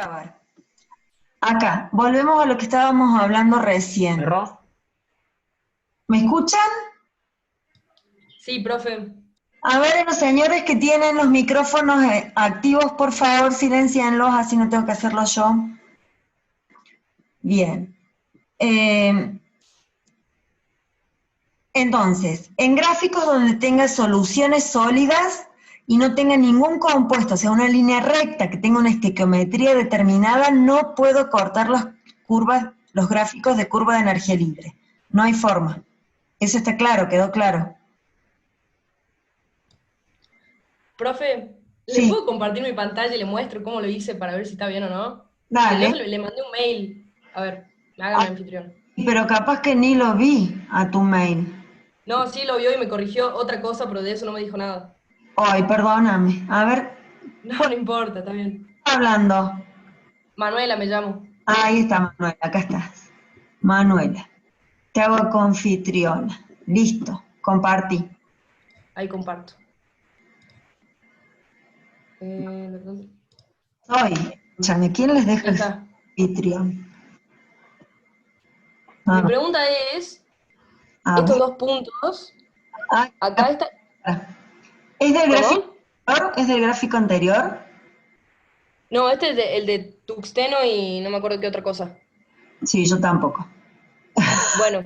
A ver, acá, volvemos a lo que estábamos hablando recién. ¿Error? ¿Me escuchan? Sí, profe. A ver, los señores que tienen los micrófonos activos, por favor, silencienlos, así no tengo que hacerlo yo. Bien. Entonces, en gráficos donde tenga soluciones sólidas y no tenga ningún compuesto, o sea, una línea recta que tenga una estequiometría determinada, no puedo cortar los gráficos de curva de energía libre. No hay forma. Eso está claro, quedó claro. Profe, ¿le Sí, puedo compartir mi pantalla y le muestro cómo lo hice para ver si está bien o no? Que yo dale. le mandé un mail. A ver, hágame anfitrión. Pero capaz que ni lo vi a tu mail. No, sí lo vio y me corrigió otra cosa, pero de eso no me dijo nada. Ay, perdóname. A ver, No, ¿cuál no importa, está bien. está hablando? Manuela me llamo. Ahí está Manuela, acá estás. Manuela, te hago confitriona. Listo, compartí. Ahí comparto. ¿Dónde? Soy, escúchame, ¿quién les deja Ahí el está. anfitrión? Mi A pregunta es, a estos ver. dos puntos, Ay, acá está... ¿es del gráfico ¿Cómo? anterior? ¿Es del gráfico anterior? No, este es el de tungsteno y no me acuerdo qué otra cosa. Sí, yo tampoco. Bueno,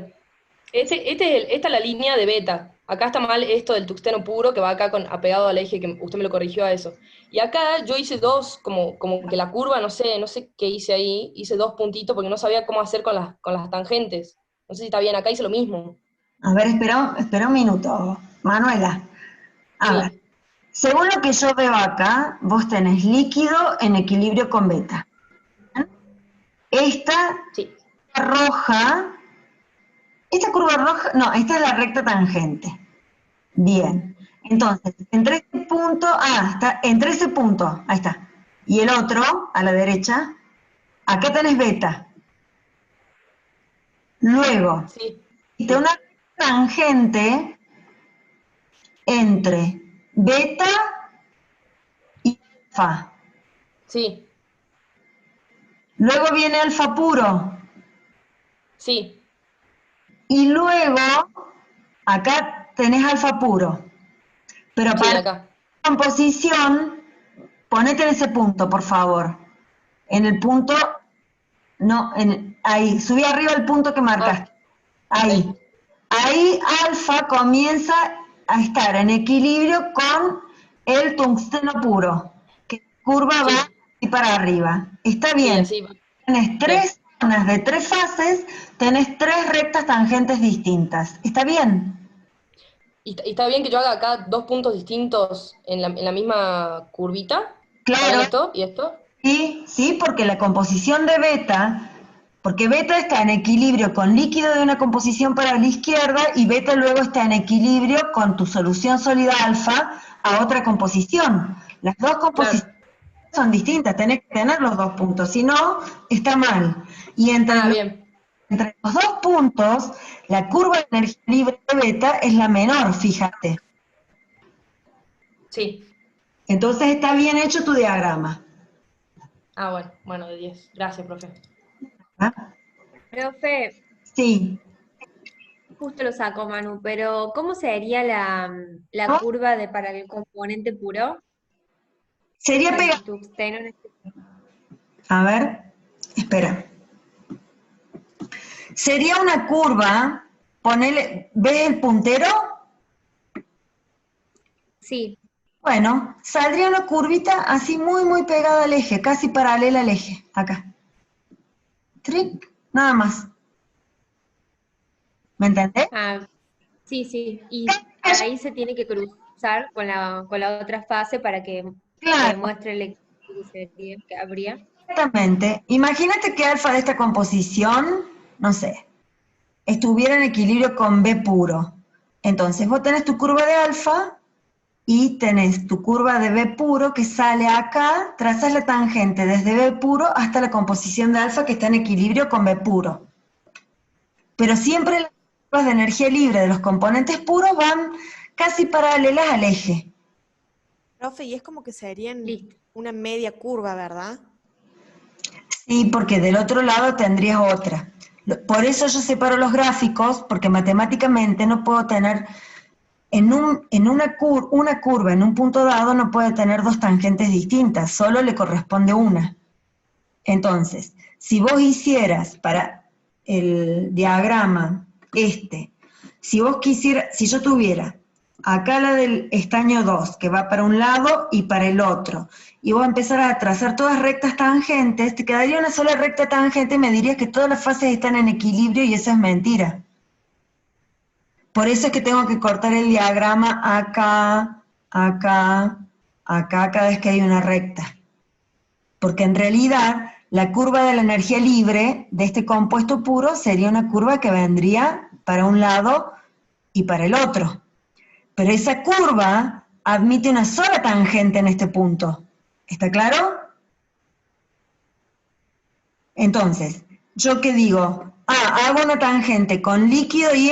esta es la línea de beta. Acá está mal esto del tungsteno puro que va acá apegado al eje, que usted me lo corrigió a eso. Y acá yo hice dos, como que la curva, no sé qué hice ahí, hice dos puntitos porque no sabía cómo hacer con las tangentes. No sé si está bien, acá hice lo mismo. A ver, espera un minuto. Manuela, a ver. Sí, Según lo que yo veo acá, vos tenés líquido en equilibrio con beta. Esta sí, roja, esta curva roja, no, esta es la recta tangente. Bien. Entonces, entre este punto, está, entre ese punto, ahí está, y el otro, a la derecha, acá tenés beta. Luego, sí, de una tangente entre beta y alfa. sí, Luego viene alfa puro. sí, Y luego, acá tenés alfa puro. Pero sí, para la acá. composición, ponete en ese punto, por favor. En el punto, no, ahí, subí arriba el punto que Ah, marcaste. Ahí. ahí. Ahí alfa comienza a estar en equilibrio con el tungsteno puro, que curva va Sí, y para arriba. Está sí, bien. así va. Tenés Bien. tres zonas de tres fases, tenés tres rectas tangentes distintas. ¿Está bien? ¿Y está bien que yo haga acá dos puntos distintos en la misma curvita? ¿Está bien Claro, esto y esto? sí, sí, porque la composición de beta, porque beta está en equilibrio con líquido de una composición para la izquierda y beta luego está en equilibrio con tu solución sólida alfa a otra composición. Las dos Claro. composiciones son distintas, tenés que tener los dos puntos, si no, está mal. Y Ah, bien. entre los dos puntos, la curva de energía libre de beta es la menor, fíjate. Sí. Entonces está bien hecho tu diagrama. Ah, bueno, bueno, de 10. Gracias, profe. ¿Ah? Profe, Sí. justo lo sacó Manu, pero ¿cómo sería la ¿No? curva para el componente puro? Sería Para pegar. el tungsteno en este A ver, espera. Sería una curva, ponele, ¿ves el puntero? Sí, Bueno, saldría una curvita así muy, muy pegada al eje, casi paralela al eje, acá. Tric, nada más. ¿Me entendés? ah, sí, sí. Y ahí se tiene que cruzar con la otra fase para que Claro, demuestre el equilibrio que habría. exactamente. Imagínate que alfa de esta composición, no sé, estuviera en equilibrio con B puro. Entonces vos tenés tu curva de alfa y tenés tu curva de B puro que sale acá, trazas la tangente desde B puro hasta la composición de alfa que está en equilibrio con B puro. Pero siempre las curvas de energía libre de los componentes puros van casi paralelas al eje. Profe, y es como que serían Listo. una media curva, ¿verdad? Sí, porque del otro lado tendrías otra. Por eso yo separo los gráficos, porque matemáticamente no puedo tener, una curva en un punto dado no puede tener dos tangentes distintas, solo le corresponde una. Entonces, si vos hicieras para el diagrama si yo tuviera acá la del estaño 2, que va para un lado y para el otro, y vos empezaras a trazar todas rectas tangentes, te quedaría una sola recta tangente y me dirías que todas las fases están en equilibrio y eso es mentira. Por eso es que tengo que cortar el diagrama acá, acá, acá, cada vez que hay una recta. Porque en realidad la curva de la energía libre de este compuesto puro sería una curva que vendría para un lado y para el otro. Pero esa curva admite una sola tangente en este punto. ¿Está claro? Entonces, ¿yo qué digo? Hago una tangente con líquido y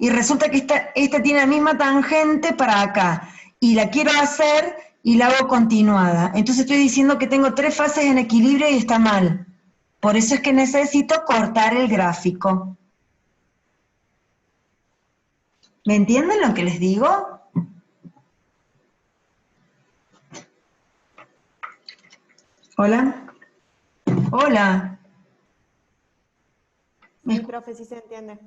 resulta que esta tiene la misma tangente para acá. Y la quiero hacer y la hago continuada. Entonces estoy diciendo que tengo 3 fases en equilibrio y está mal. Por eso es que necesito cortar el gráfico. ¿Me entienden lo que les digo? ¿Hola? Hola. Sí, profe, sí se entiende.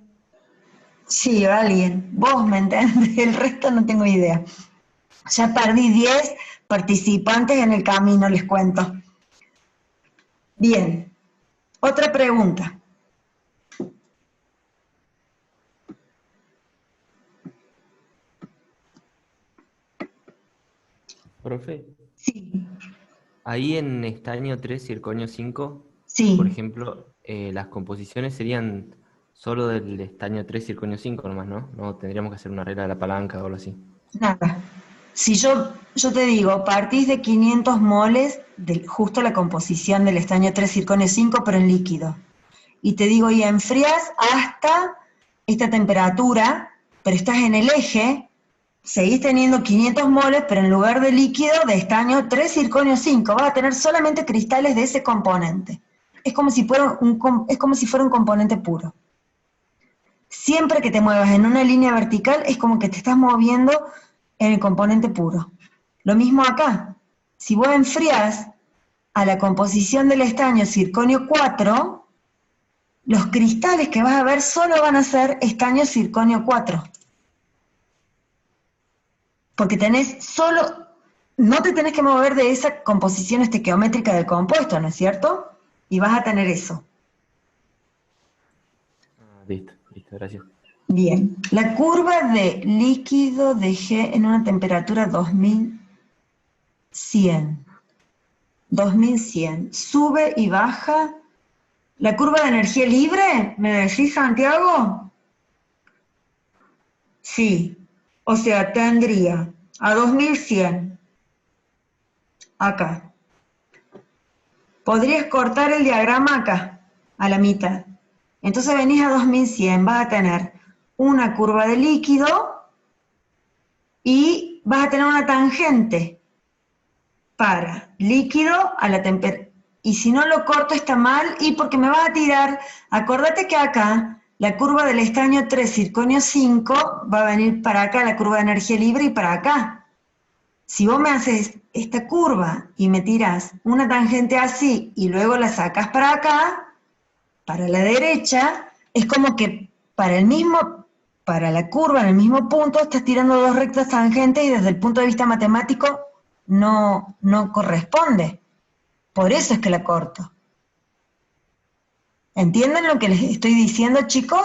Sí, alguien. Vos me entendés, el resto no tengo idea. Ya perdí 10 participantes en el camino, les cuento. Bien. Otra pregunta. Profe, Sí, ahí en estaño 3, circonio 5, por sí, ejemplo, las composiciones serían solo del estaño 3, circonio 5 nomás, ¿no? No tendríamos que hacer una regla de la palanca o algo así. nada. Si yo te digo, partís de 500 moles de justo la composición del estaño 3 circonio 5, pero en líquido. Y te digo, y enfrías hasta esta temperatura, pero estás en el eje, seguís teniendo 500 moles, pero en lugar de líquido, de estaño 3 circonio 5, vas a tener solamente cristales de ese componente. Es como si fuera un componente puro. Siempre que te muevas en una línea vertical, es como que te estás moviendo en el componente puro. Lo mismo acá. Si vos enfrías a la composición del estaño circonio 4, los cristales que vas a ver solo van a ser estaño circonio 4. Porque no te tenés que mover de esa composición estequiométrica del compuesto, ¿no es cierto? Y vas a tener eso. Listo, gracias. Bien, la curva de líquido de G en una temperatura 2100. 2100. Sube y baja. ¿La curva de energía libre? ¿Me decís, Santiago? Sí. O sea, tendría a 2100. Acá. Podrías cortar el diagrama acá, a la mitad. Entonces venís a 2100, vas a tener una curva de líquido y vas a tener una tangente para líquido a la temperatura. Y si no lo corto está mal, y porque me vas a tirar, acordate que acá la curva del estaño 3 circonio 5 va a venir para acá, la curva de energía libre, y para acá. Si vos me haces esta curva y me tiras una tangente así y luego la sacas para acá, para la derecha, es como que para la curva en el mismo punto estás tirando 2 rectas tangentes y desde el punto de vista matemático no corresponde. Por eso es que la corto. ¿Entienden lo que les estoy diciendo, chicos?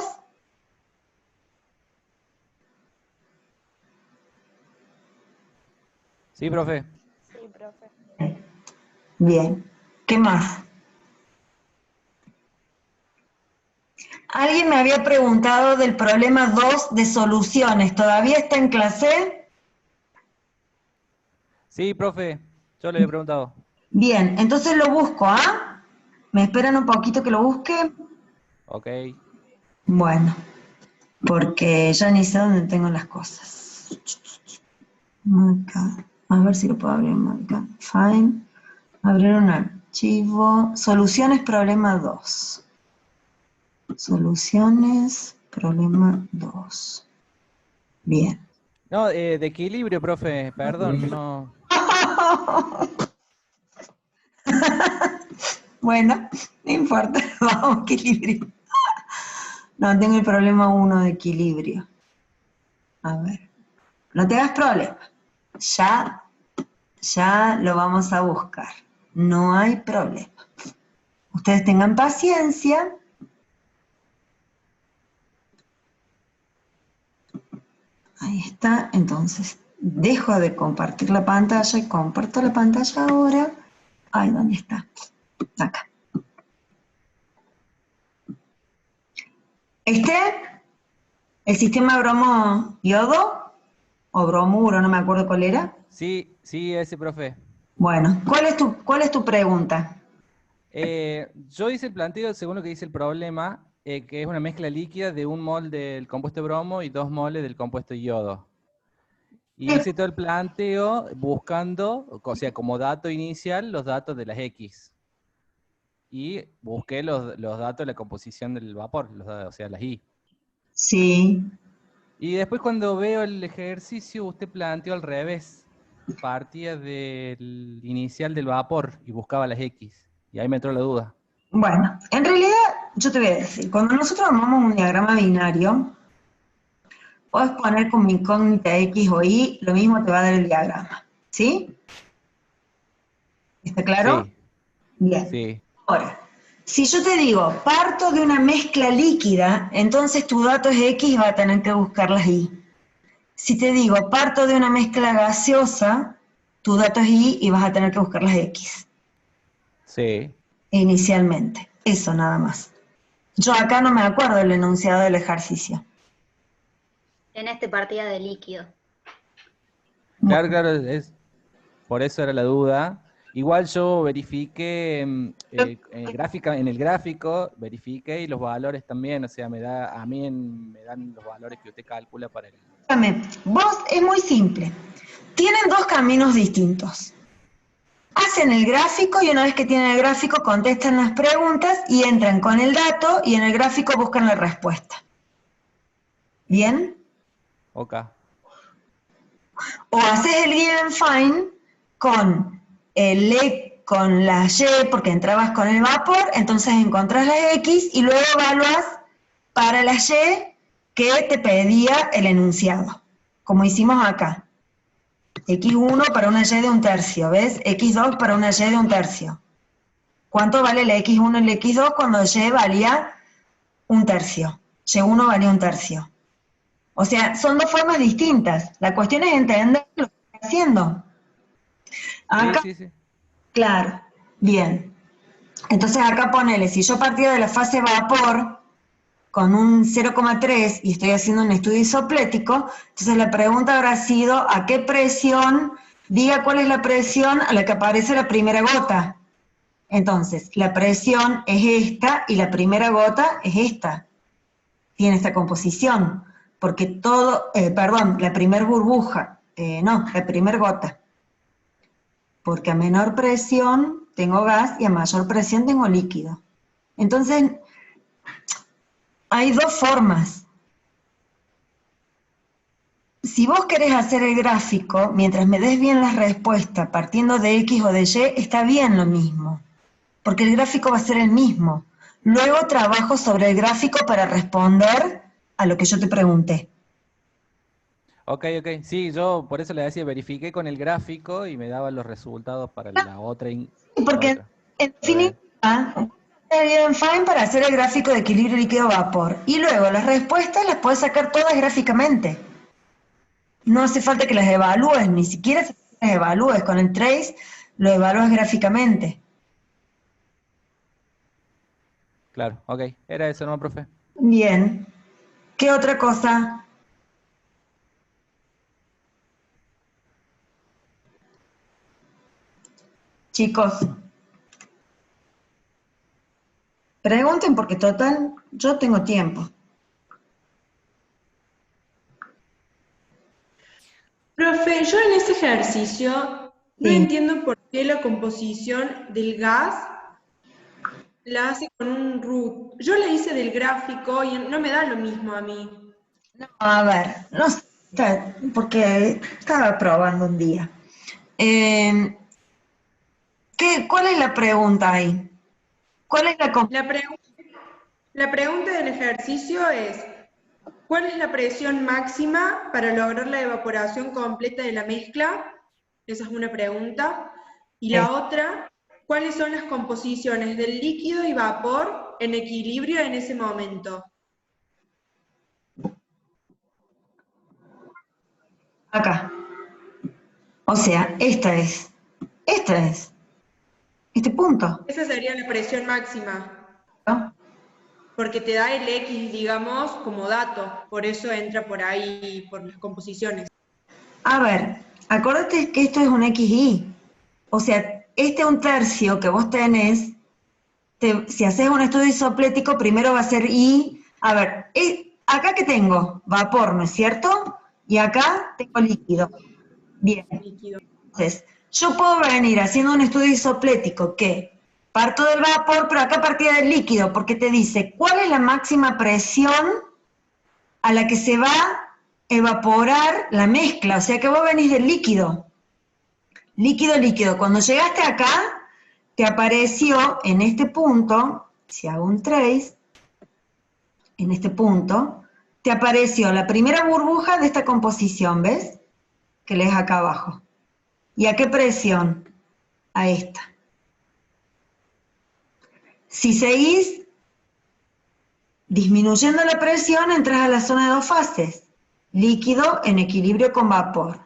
Sí, profe. Sí, profe. Bien. ¿Qué más? Alguien me había preguntado del problema 2 de soluciones. ¿Todavía está en clase? Sí, profe. Yo le he preguntado. Bien, entonces lo busco, ¿ah? ¿Me esperan un poquito que lo busque? Ok. Bueno, porque ya ni sé dónde tengo las cosas. Acá. A ver si lo puedo abrir acá. Fine. Abrir una archivo, soluciones, problema 2. Soluciones, problema 2. Bien. No, de equilibrio, profe, perdón, no. Bueno, no importa, vamos, equilibrio. No, tengo el problema 1 de equilibrio. A ver, no te hagas problema. Ya lo vamos a buscar. No hay problema. Ustedes tengan paciencia. Ahí está, entonces dejo de compartir la pantalla y comparto la pantalla ahora. Ay, ¿dónde está? Acá. El sistema bromo-yodo, o bromuro, no me acuerdo cuál era. Sí, sí, ese, profe. Bueno, ¿cuál es tu pregunta? Yo hice el planteo según lo que dice el problema, que es una mezcla líquida de 1 mol del compuesto bromo y 2 moles del compuesto yodo. Y hice todo el planteo buscando, o sea, como dato inicial, los datos de las X. Y busqué los datos de la composición del vapor, o sea, las Y. Sí. Y después cuando veo el ejercicio, usted planteó al revés. Partía del inicial del vapor y buscaba las X. Y ahí me entró la duda. Bueno, en realidad, yo te voy a decir, cuando nosotros armamos un diagrama binario, puedes poner como incógnita X o Y, lo mismo te va a dar el diagrama. ¿Sí? ¿Está claro? Sí, Bien. sí. Ahora, si yo te digo, parto de una mezcla líquida, entonces tu dato es X y va a tener que buscar las Y. Si te digo, parto de una mezcla gaseosa, tu dato es Y y vas a tener que buscar las X. Sí. Inicialmente. Eso nada más. Yo acá no me acuerdo del enunciado del ejercicio. En este partida de líquido. Claro, claro, por eso era la duda. Igual yo verifiqué en el gráfico, verifiqué y los valores también, o sea, me dan los valores que usted calcula para el... Escúchame, vos es muy simple. Tienen dos caminos distintos. Hacen el gráfico y una vez que tienen el gráfico contestan las preguntas y entran con el dato y en el gráfico buscan la respuesta. ¿Bien? Ok. O haces el given find con la Y porque entrabas con el vapor, entonces encontrás la X y luego evaluás para la Y que te pedía el enunciado, como hicimos acá. X1 para una Y de 1/3, ¿ves? X2 para una Y de 1/3. ¿Cuánto vale la X1 y la X2 cuando Y valía 1/3? Y1 valía 1/3. O sea, son dos formas distintas. La cuestión es entender lo que está haciendo. Acá, Sí, sí, sí. claro, bien. Entonces acá ponele, si yo partía de la fase vapor con un 0,3 y estoy haciendo un estudio isoplético, entonces la pregunta habrá sido ¿a qué presión? Diga cuál es la presión a la que aparece la primera gota. Entonces, la presión es esta y la primera gota es esta. Tiene esta composición. Porque la primer burbuja, la primer gota. Porque a menor presión tengo gas y a mayor presión tengo líquido. Entonces, hay dos formas. Si vos querés hacer el gráfico, mientras me des bien la respuesta, partiendo de X o de Y, está bien lo mismo. Porque el gráfico va a ser el mismo. Luego trabajo sobre el gráfico para responder a lo que yo te pregunté. Ok. Sí, yo por eso le decía, verifiqué con el gráfico y me daban los resultados para la otra. Porque en definitiva, el given find para hacer el gráfico de equilibrio líquido-vapor. Y luego las respuestas las puedes sacar todas gráficamente. No hace falta que las evalúes, ni siquiera las evalúes. Con el trace lo evalúas gráficamente. Claro, ok. Era eso, ¿no, profe? Bien. ¿Qué otra cosa? Chicos, pregunten porque total, yo tengo tiempo. Profe, yo en este ejercicio no Sí. entiendo por que la composición del gas la hace con un root. Yo la hice del gráfico y no me da lo mismo a mí. No, a ver, no sé, porque estaba probando un día. ¿Cuál es la pregunta ahí? ¿Cuál es la La pregunta del ejercicio es, ¿cuál es la presión máxima para lograr la evaporación completa de la mezcla? Esa es una pregunta. Y la otra, ¿cuáles son las composiciones del líquido y vapor en equilibrio en ese momento? acá? O sea, este punto, Esa sería la presión máxima, ¿no? porque te da el X, digamos, como dato. Por eso entra por ahí, por las composiciones. A ver, acuérdate que esto es un XY. O sea, este 1/3 que vos tenés, si haces un estudio isoplético, primero va a ser I. A ver, acá que tengo vapor, ¿no es cierto? Y acá tengo líquido. Bien. Líquido. Entonces, yo puedo venir haciendo un estudio isoplético que parto del vapor, pero acá partía del líquido, porque te dice cuál es la máxima presión a la que se va a evaporar la mezcla. O sea que vos venís del líquido. Líquido, líquido. Cuando llegaste acá, te apareció en este punto, si hago un trace, en este punto, te apareció la primera burbuja de esta composición, ¿ves? Que lees acá abajo. ¿Y a qué presión? A esta. Si seguís disminuyendo la presión, entras a la zona de dos fases. Líquido en equilibrio con vapor.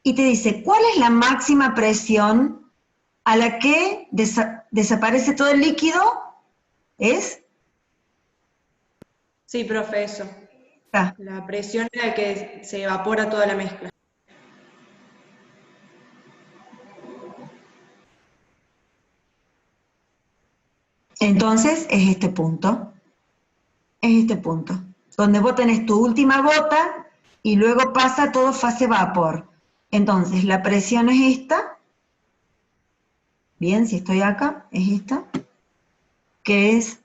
Y te dice, ¿cuál es la máxima presión a la que desaparece todo el líquido? ¿Es? Sí, profe, eso. Ah. La presión a la que se evapora toda la mezcla. Entonces es este punto. Es este punto. Donde vos tenés tu última gota y luego pasa todo fase vapor. Entonces la presión es esta. Bien, si estoy acá, es esta. Que es...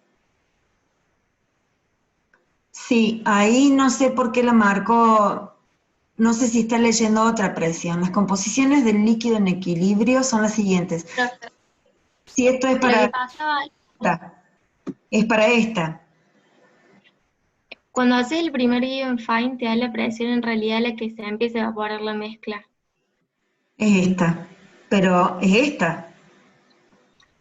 Sí, ahí no sé por qué la marco, no sé si está leyendo otra presión. Las composiciones del líquido en equilibrio son las siguientes. Si esto es Lo para que pasaba esta, es para esta. cuando haces el primer Given Find, te da la presión en realidad a la que se empieza a evaporar la mezcla. Es esta, pero es esta.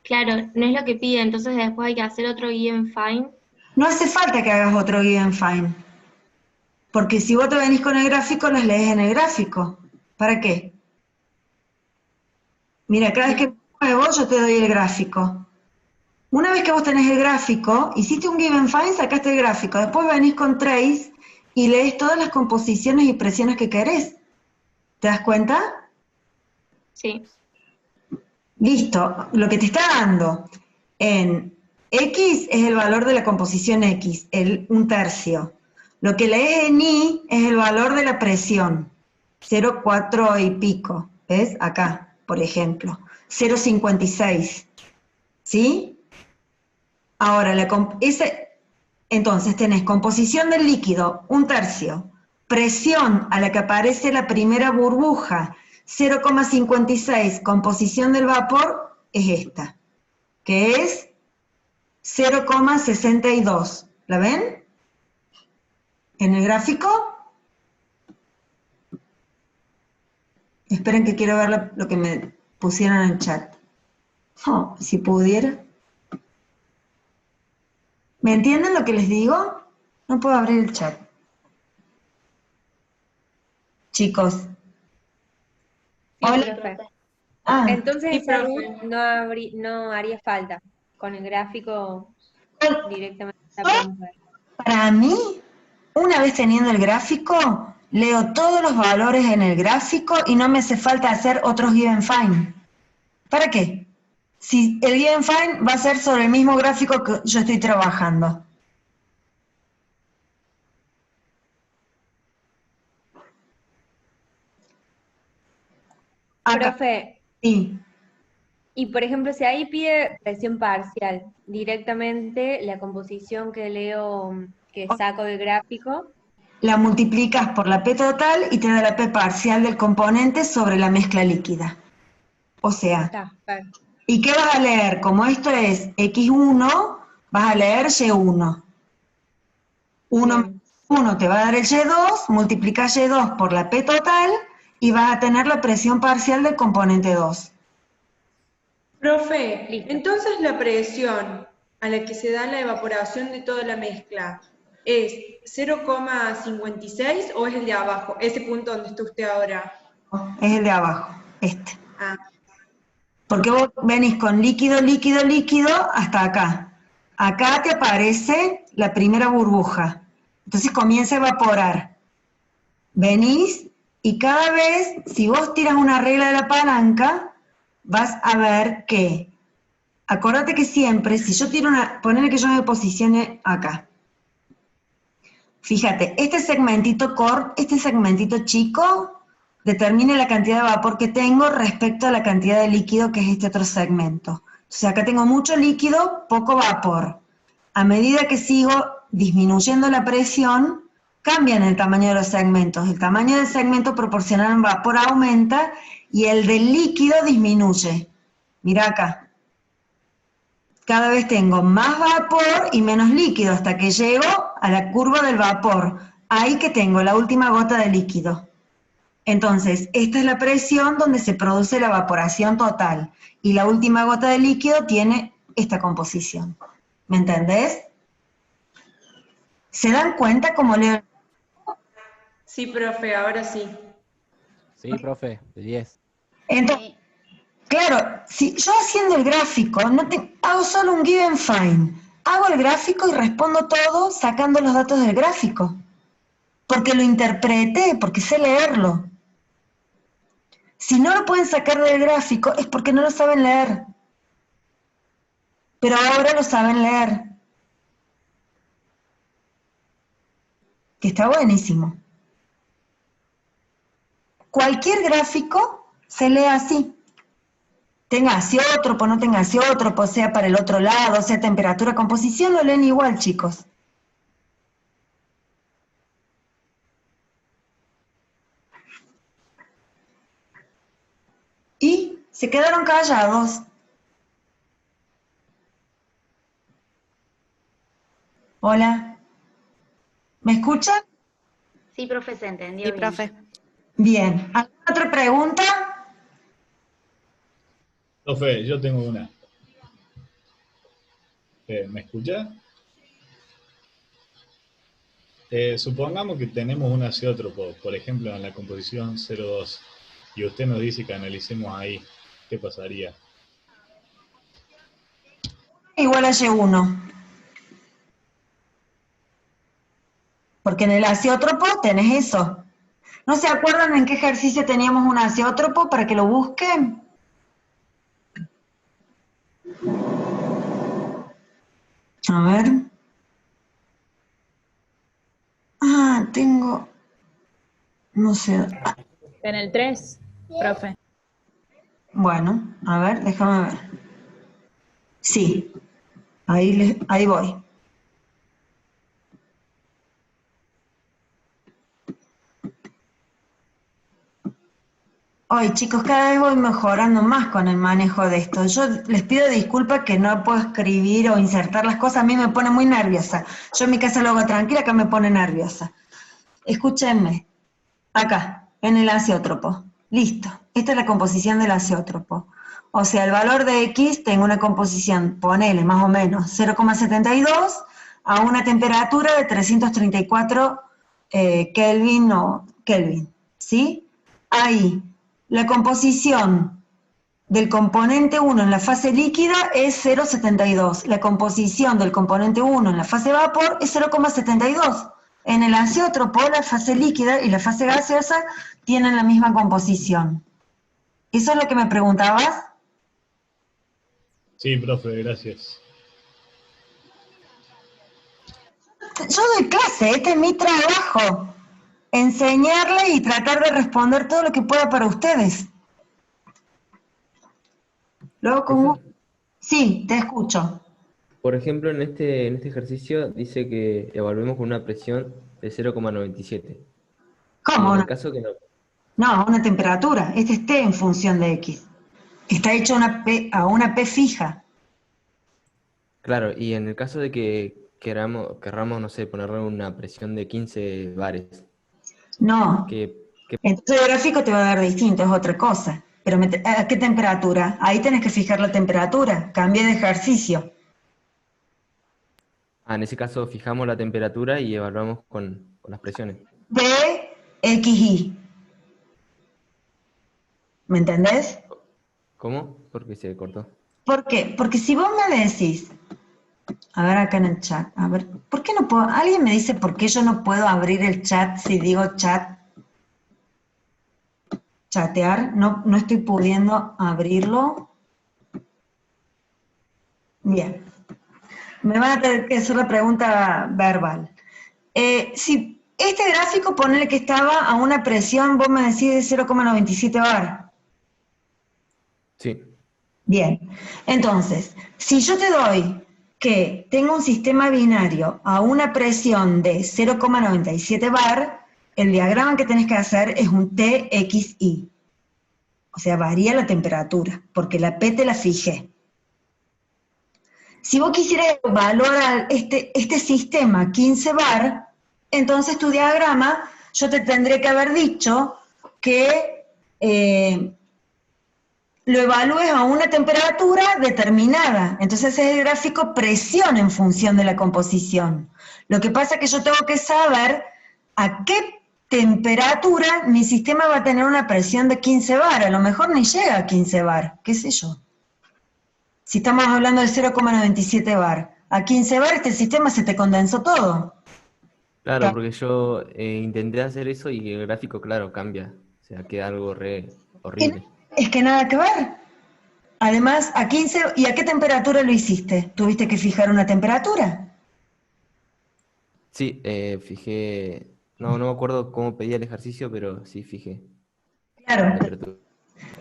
Claro, no es lo que pide, entonces después hay que hacer otro Given Find. No hace falta que hagas otro Given Find, porque si vos te venís con el gráfico, las lees en el gráfico. ¿Para qué? Mira, cada vez que muevo, yo te doy el gráfico. Una vez que vos tenés el gráfico, hiciste un Given Find, sacaste el gráfico, después venís con Trace y lees todas las composiciones y presiones que querés. ¿Te das cuenta? Sí. Listo, lo que te está dando en X es el valor de la composición X, el 1/3. Lo que lees en Y es el valor de la presión, 0,4 y pico, ¿ves? Acá, por ejemplo, 0,56, ¿sí? Ahora, entonces tenés composición del líquido, 1/3, presión a la que aparece la primera burbuja, 0,56, composición del vapor es esta, que es 0,62. ¿La ven? ¿En el gráfico? Esperen que quiero ver lo que me pusieron en el chat. Oh, si pudiera. ¿Me entienden lo que les digo? No puedo abrir el chat. Chicos. Sí, Hola. profe. Ah, Entonces Sí, esa profe. root no haría falta. Con el gráfico directamente la podemos ver. para mí, una vez teniendo el gráfico, leo todos los valores en el gráfico y no me hace falta hacer otros Given Find. ¿Para qué? Si el Given Find va a ser sobre el mismo gráfico que yo estoy trabajando. Acá, Profe, sí. Y por ejemplo, si ahí pide presión parcial, directamente la composición que leo, que saco del gráfico, La multiplicas por la P total y te da la P parcial del componente sobre la mezcla líquida. O sea, está, claro. ¿y qué vas a leer? Como esto es X1, vas a leer Y1. 1 te va a dar el Y2, multiplicas Y2 por la P total y vas a tener la presión parcial del componente 2. Profe, Listo. entonces la presión a la que se da la evaporación de toda la mezcla ¿es 0,56 o es el de abajo? Ese punto donde está usted ahora. Es el de abajo, este. Ah, Porque vos venís con líquido, líquido, líquido hasta acá. Acá te aparece la primera burbuja. Entonces comienza a evaporar. Venís y cada vez, si vos tiras una regla de la palanca, vas a ver que, acordate que siempre, si yo tiro una, ponele que yo me posicione acá. Fíjate, este segmentito chico, determina la cantidad de vapor que tengo respecto a la cantidad de líquido que es este otro segmento. Entonces acá tengo mucho líquido, poco vapor. A medida que sigo disminuyendo la presión, cambian el tamaño de los segmentos. El tamaño del segmento proporcional al vapor aumenta y el del líquido disminuye. Mira acá. Cada vez tengo más vapor y menos líquido hasta que llego a la curva del vapor. Ahí que tengo la última gota de líquido. Entonces, esta es la presión donde se produce la evaporación total. Y la última gota de líquido tiene esta composición. ¿Me entendés? ¿Se dan cuenta cómo leo? sí, profe, ahora sí. Sí, profe, de 10. Entonces, claro, si yo haciendo el gráfico, hago solo un given find. Hago el gráfico y respondo todo sacando los datos del gráfico. Porque lo interpreté, porque sé leerlo. Si no lo pueden sacar del gráfico es porque no lo saben leer. Pero ahora lo saben leer. Que está buenísimo. Cualquier gráfico se lee así. Tenga azeótropo, no tenga azeótropo, sea para el otro lado, sea temperatura, composición, lo leen igual, chicos. Y se quedaron callados. Hola. ¿Me escuchan? Sí, profe, se entendió Sí, bien. profe. Bien. ¿Alguna otra pregunta? Profe, yo tengo una. ¿Me escucha? Supongamos que tenemos un azeótropo, por ejemplo, en la composición 0,2, y usted nos dice que analicemos ahí. ¿Qué pasaría? Igual a Y1. Porque en el azeótropo tenés eso. ¿No se acuerdan en qué ejercicio teníamos un azeótropo para que lo busquen? A ver. Ah, tengo... No sé. En el 3, profe. Bueno, a ver, déjame ver. Sí, ahí voy. Hoy, chicos, cada vez voy mejorando más con el manejo de esto. Yo les pido disculpas que no puedo escribir o insertar las cosas, a mí me pone muy nerviosa. Yo en mi casa lo hago tranquila, acá me pone nerviosa. Escúchenme, acá, en el azeótropo. Listo, esta es la composición del azeótropo. O sea, el valor de X tengo una composición, ponele más o menos, 0,72 a una temperatura de 334 Kelvin o Kelvin, ¿sí? Ahí. La composición del componente 1 en la fase líquida es 0,72. La composición del componente 1 en la fase vapor es 0,72. En el azeótropo, la fase líquida y la fase gaseosa tienen la misma composición. ¿Eso es lo que me preguntabas? Sí, profe, gracias. Yo doy clase, este es mi trabajo. Enseñarle y tratar de responder todo lo que pueda para ustedes. Luego con Profe, Sí, te escucho. por ejemplo, en este ejercicio dice que evaluemos con una presión de 0,97. Y ¿Cómo? en el caso que no. No, una temperatura. Este es T en función de X. Está hecho a una P fija. Claro, y en el caso de que querramos, no sé, ponerle una presión de 15 bares, No. que Entonces el gráfico te va a dar distinto, es otra cosa. Pero ¿a qué temperatura? Ahí tenés que fijar la temperatura. Cambia de ejercicio. en ese caso fijamos la temperatura y evaluamos con las presiones. PXI. ¿Me entendés? ¿Cómo? Porque se cortó. ¿Por qué? Porque si vos me decís, a ver acá en el chat, a ver, ¿por qué no puedo? Alguien me dice por qué yo no puedo abrir el chat si digo chatear, no estoy pudiendo abrirlo. Bien. Me van a tener que hacer la pregunta verbal. Si este gráfico, ponele que estaba a una presión, vos me decís de 0,97 bar. Sí. Bien. Entonces, si yo te doy que tengo un sistema binario a una presión de 0,97 bar, el diagrama que tenés que hacer es un TXI. O sea, varía la temperatura, porque la P te la fijé. Si vos quisieras evaluar este sistema 15 bar, entonces tu diagrama, yo te tendré que haber dicho que lo evalúes a una temperatura determinada. Entonces es el gráfico presión en función de la composición. Lo que pasa es que yo tengo que saber a qué temperatura mi sistema va a tener una presión de 15 bar. A lo mejor ni llega a 15 bar, qué sé yo. Si estamos hablando de 0,97 bar. A 15 bar este sistema se te condensó todo. Claro, porque yo intenté hacer eso y el gráfico, claro, cambia. O sea, queda algo re horrible. Es que nada que ver. Además, a 15, ¿y a qué temperatura lo hiciste? ¿Tuviste que fijar una temperatura? Sí, fijé. No me acuerdo cómo pedía el ejercicio, pero sí fijé la Claro, temperatura.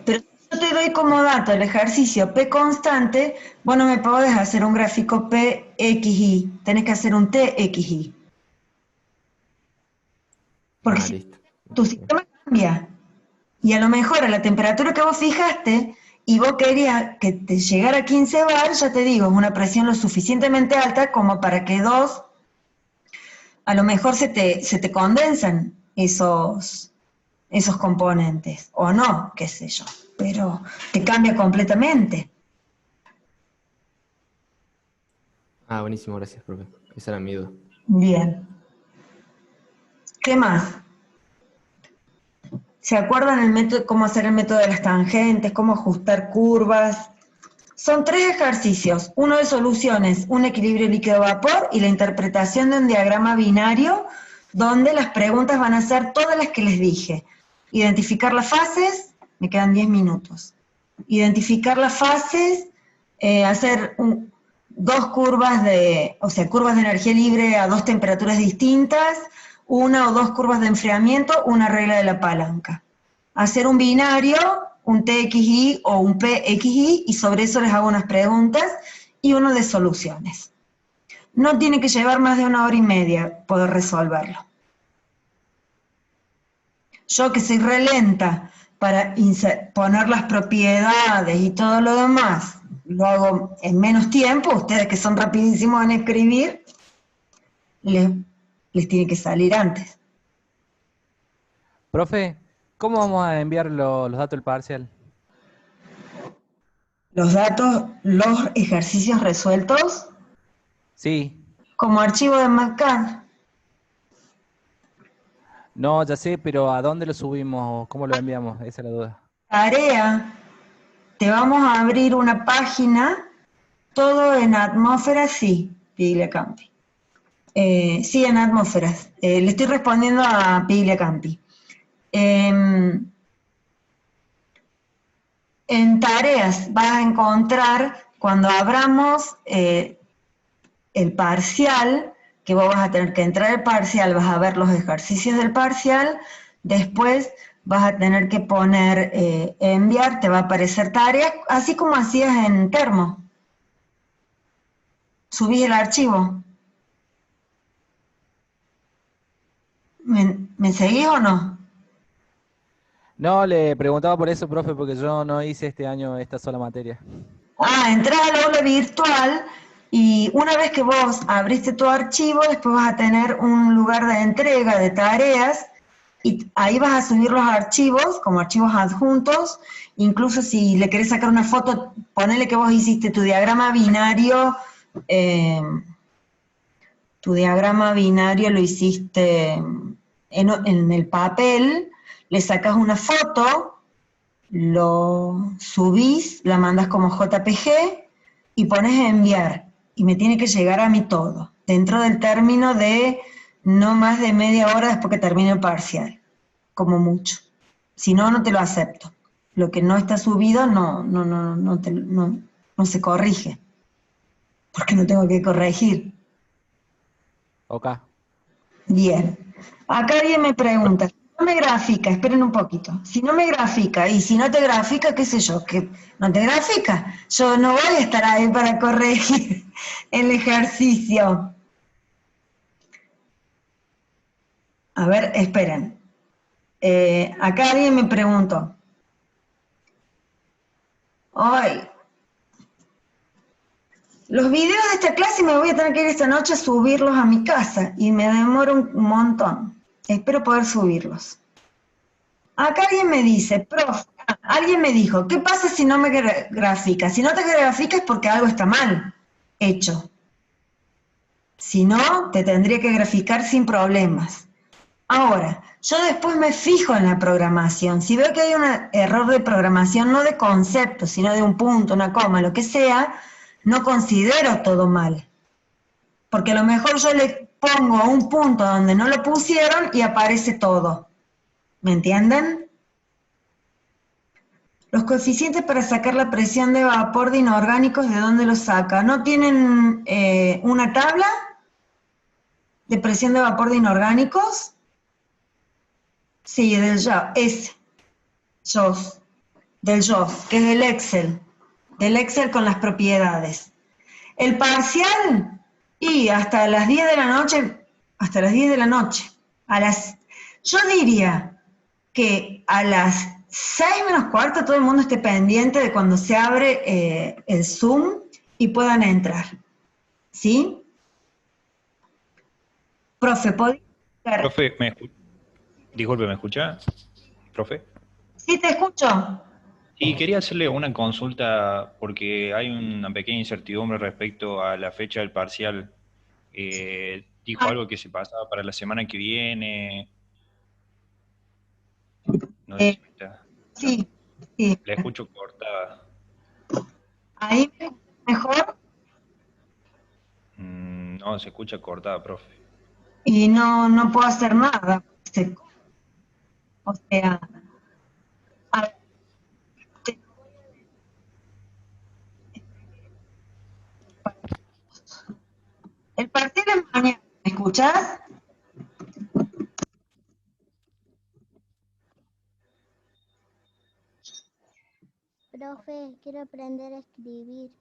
pero si yo te doy como dato el ejercicio P constante, vos no me podés hacer un gráfico PXI, tenés que hacer un TXI. Porque si Listo. tu sistema cambia, y a lo mejor a la temperatura que vos fijaste, y vos querías que te llegara a 15 bar, ya te digo, es una presión lo suficientemente alta como para que a lo mejor se te condensan esos componentes, o no, qué sé yo, pero te cambia completamente. Buenísimo, gracias, profe. Esa era mi duda. Bien. ¿Qué más? ¿Se acuerdan el método, cómo hacer el método de las tangentes, cómo ajustar curvas? Son 3 ejercicios, uno de soluciones, un equilibrio líquido-vapor y la interpretación de un diagrama binario, donde las preguntas van a ser todas las que les dije. Identificar las fases, me quedan 10 minutos. Identificar las fases, hacer 2 curvas curvas de energía libre a 2 temperaturas distintas, 1 o 2 curvas de enfriamiento, una regla de la palanca. Hacer un binario, un TXI o un PXI, y sobre eso les hago unas preguntas y uno de soluciones. No tiene que llevar más de 1 hora y media poder resolverlo. Yo que soy re lenta para poner las propiedades y todo lo demás, lo hago en menos tiempo. Ustedes que son rapidísimos en escribir, les tiene que salir antes. Profe, ¿cómo vamos a enviar los datos del parcial? Los datos, los ejercicios resueltos, Sí. como archivo de McCann. No, ya sé, pero ¿a dónde lo subimos? ¿Cómo lo enviamos? Esa es la duda. Tarea. Te vamos a abrir una página, todo en atmósferas, sí, Piglia Campi. Sí, en atmósferas. Le estoy respondiendo a Piglia Campi. En tareas vas a encontrar, cuando abramos el parcial, que vos vas a tener que entrar al parcial, vas a ver los ejercicios del parcial, después vas a tener que poner enviar, te va a aparecer tareas, así como hacías en Termo. Subís el archivo. ¿Me seguís o no? No, le preguntaba por eso, profe, porque yo no hice este año esta sola materia. Entrás al aula virtual y una vez que vos abriste tu archivo, después vas a tener un lugar de entrega de tareas y ahí vas a subir los archivos como archivos adjuntos. Incluso si le querés sacar una foto, ponele que vos hiciste tu diagrama binario, lo hiciste en el papel, le sacas una foto, lo subís, la mandas como JPG y pones enviar. Y me tiene que llegar a mí todo, dentro del término de no más de media hora después que termine el parcial, como mucho. Si no, no te lo acepto. Lo que no está subido no se corrige, porque no tengo que corregir. Ok. Bien. Acá alguien me pregunta, si no me grafica, esperen un poquito, si no me grafica, y si no te grafica, qué sé yo, que no te grafica, yo no voy a estar ahí para corregir el ejercicio. A ver, esperen. Acá alguien me preguntó. Ay, los videos de esta clase me voy a tener que ir esta noche a subirlos a mi casa y me demoro un montón. Espero poder subirlos. Acá alguien me dice, profe, alguien me dijo, ¿qué pasa si no me grafica? Si no te grafica es porque algo está mal hecho. Si no, te tendría que graficar sin problemas. Ahora, yo después me fijo en la programación. Si veo que hay un error de programación, no de concepto, sino de un punto, una coma, lo que sea, no considero todo mal. Porque a lo mejor yo le pongo un punto donde no lo pusieron y aparece todo. ¿Me entienden? Los coeficientes para sacar la presión de vapor de inorgánicos, ¿de dónde los saca? ¿No tienen una tabla de presión de vapor de inorgánicos? Sí, del JOS, que es del Excel con las propiedades. El parcial, y hasta las 10 de la noche, yo diría que a las 6 menos cuarto todo el mundo esté pendiente de cuando se abre el Zoom y puedan entrar. ¿Sí? Profe, ¿podría? Profe, disculpe, ¿me escucha? ¿Profe? Sí, te escucho. Y quería hacerle una consulta porque hay una pequeña incertidumbre respecto a la fecha del parcial. Dijo algo que se pasaba para la semana que viene. No sé si me está... Sí. La escucho cortada. ¿Ahí mejor? No, se escucha cortada, profe. Y no puedo hacer nada. O sea, a ver, el partido es mañana, ¿me escuchás? Profe, quiero aprender a escribir.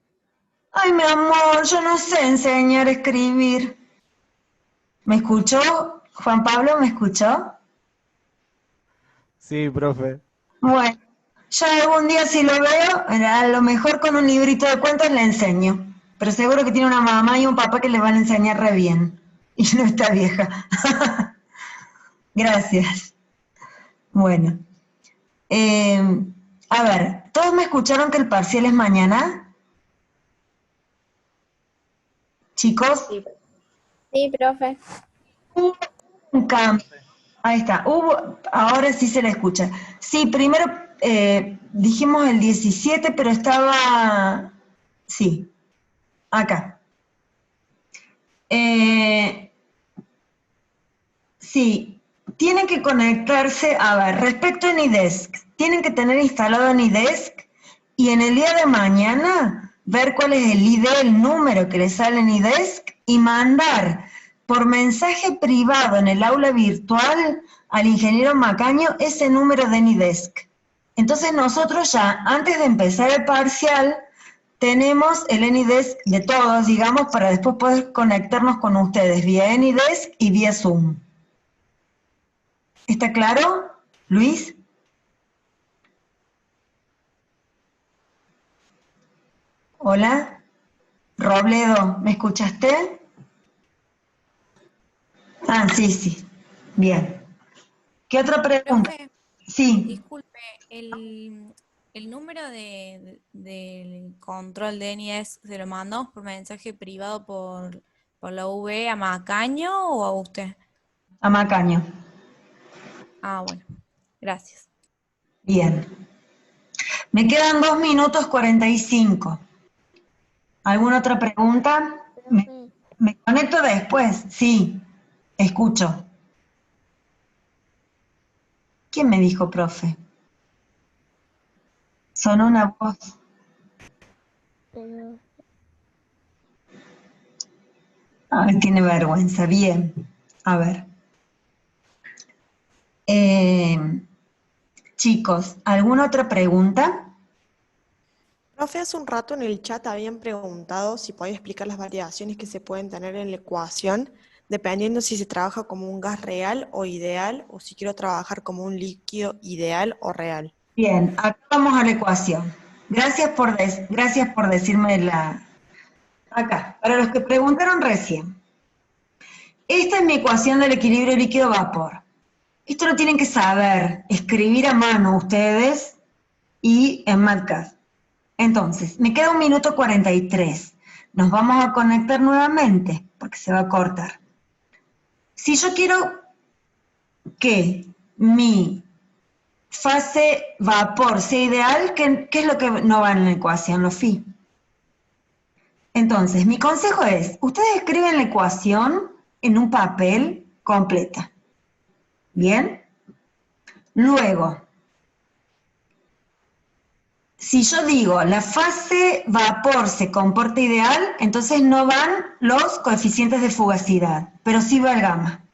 Ay, mi amor, yo no sé enseñar a escribir. ¿Me escuchó? Juan Pablo, ¿me escuchó? Sí, profe. Bueno, yo algún día si lo veo, a lo mejor con un librito de cuentos le enseño. Pero seguro que tiene una mamá y un papá que le van a enseñar re bien. Y no está vieja. Gracias. Bueno. A ver, ¿todos me escucharon que el parcial es mañana? ¿Chicos? Sí, profe. Hubo un cambio. Ahí está. Ahora sí se le escucha. Sí, primero dijimos el 17, pero estaba... Sí, acá. Sí, tienen que conectarse, a ver, respecto a Anydesk, tienen que tener instalado Anydesk y en el día de mañana ver cuál es el ID, el número que les sale en Anydesk y mandar por mensaje privado en el aula virtual al ingeniero Macaño ese número de AnyDesk. Entonces nosotros ya, antes de empezar el parcial, tenemos el AnyDesk de todos, digamos, para después poder conectarnos con ustedes vía AnyDesk y vía Zoom. ¿Está claro, Luis? Hola, Robledo, ¿me escuchaste? Ah, sí, bien. ¿Qué otra pregunta? Profe, Sí. disculpe, el número del control de NIS se lo mandamos por mensaje privado por la UV a Macaño o a usted. A Macaño. Ah, bueno, gracias. Bien. Me quedan 2 minutos 45. ¿Alguna otra pregunta? ¿Me conecto después? Sí, escucho. ¿Quién me dijo, profe? Sonó una voz. Ay, tiene vergüenza. Bien. A ver. Chicos, ¿alguna otra pregunta? Profe, hace un rato en el chat habían preguntado si podía explicar las variaciones que se pueden tener en la ecuación, dependiendo si se trabaja como un gas real o ideal, o si quiero trabajar como un líquido ideal o real. Bien, acá vamos a la ecuación. Gracias por decirme la... Acá, para los que preguntaron recién. Esta es mi ecuación del equilibrio líquido-vapor. Esto lo tienen que saber, escribir a mano ustedes y en MATCAD. Entonces, me queda 1 minuto 43. Nos vamos a conectar nuevamente, porque se va a cortar. Si yo quiero que mi fase vapor sea ideal, ¿qué es lo que no va en la ecuación? Los phi. Entonces, mi consejo es, ustedes escriben la ecuación en un papel completa. ¿Bien? Luego, si yo digo la fase vapor se comporta ideal, entonces no van los coeficientes de fugacidad, pero sí va el gamma.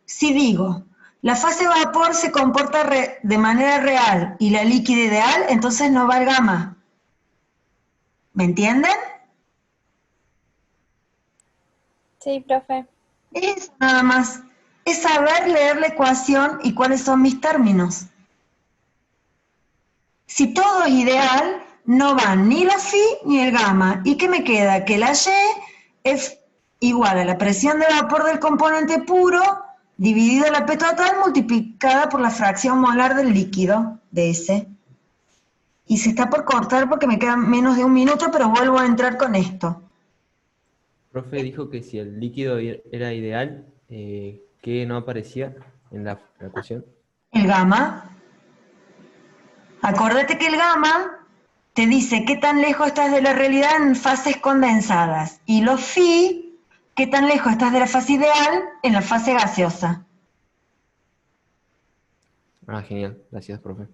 Si digo la fase vapor se comporta de manera real y la líquida ideal, entonces no va el gamma. ¿Me entienden? Sí, profe. Es nada más. Es saber leer la ecuación y cuáles son mis términos. Si todo es ideal, no van ni la phi ni el gamma. ¿Y qué me queda? Que la Y es igual a la presión de vapor del componente puro dividido la P total multiplicada por la fracción molar del líquido de ese. Y se está por cortar porque me queda menos de 1 minuto, pero vuelvo a entrar con esto. Profe dijo que si el líquido era ideal, ¿qué no aparecía en la ecuación? El gamma. Acordate que el gamma te dice qué tan lejos estás de la realidad en fases condensadas. Y los phi, qué tan lejos estás de la fase ideal en la fase gaseosa. Ah, genial. Gracias, profe.